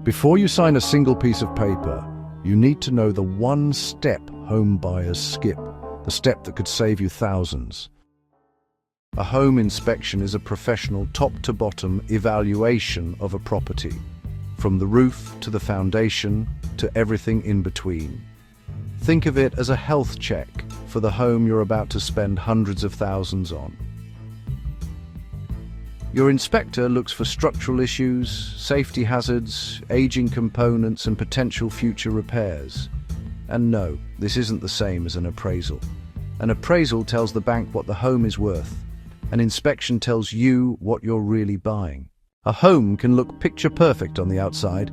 Before you sign a single piece of paper, you need to know the one step home buyers skip, the step that could save you thousands. A home inspection is a professional top-to-bottom evaluation of a property, from the roof to the foundation to everything in between. Think of it as a health check for the home you're about to spend hundreds of thousands on. Your inspector looks for structural issues, safety hazards, aging components, and potential future repairs. And no, this isn't the same as an appraisal. An appraisal tells the bank what the home is worth. An inspection tells you what you're really buying. A home can look picture perfect on the outside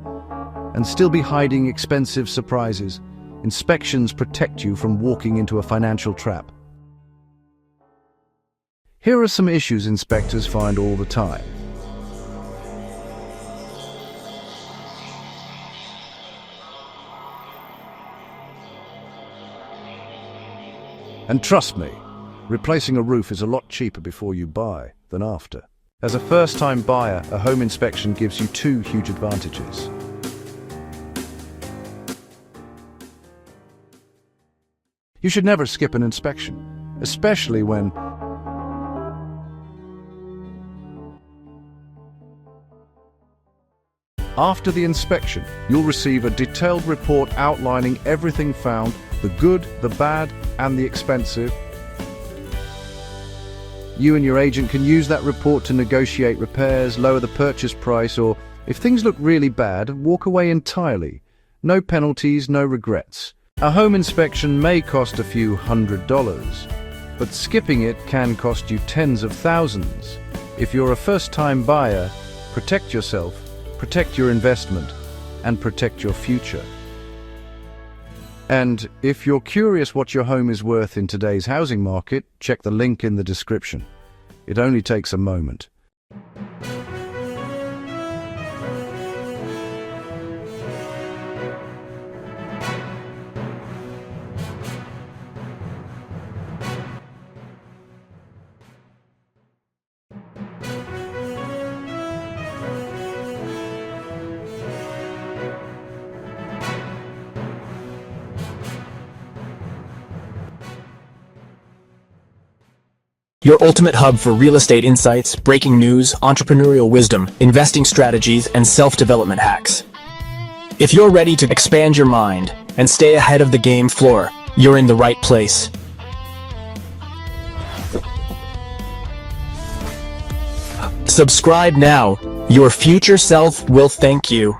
and still be hiding expensive surprises. Inspections protect you from walking into a financial trap. Here are some issues inspectors find all the time. And trust me, replacing a roof is a lot cheaper before you buy than after. As a first-time buyer, a home inspection gives you two huge advantages. You should never skip an inspection, especially when after the inspection, you'll receive a detailed report outlining everything found, the good, the bad, and the expensive. You and your agent can use that report to negotiate repairs, lower the purchase price, or, if things look really bad, walk away entirely. No penalties, no regrets. A home inspection may cost a few $100s, but skipping it can cost you tens of thousands. If you're a first-time buyer, protect yourself, protect your investment, and protect your future. And if you're curious what your home is worth in today's housing market, check the link in the description. It only takes a moment. Your ultimate hub for real estate insights, breaking news, entrepreneurial wisdom, investing strategies, and self-development hacks. If you're ready to expand your mind and stay ahead of the game floor, you're in the right place. Subscribe now. Your future self will thank you.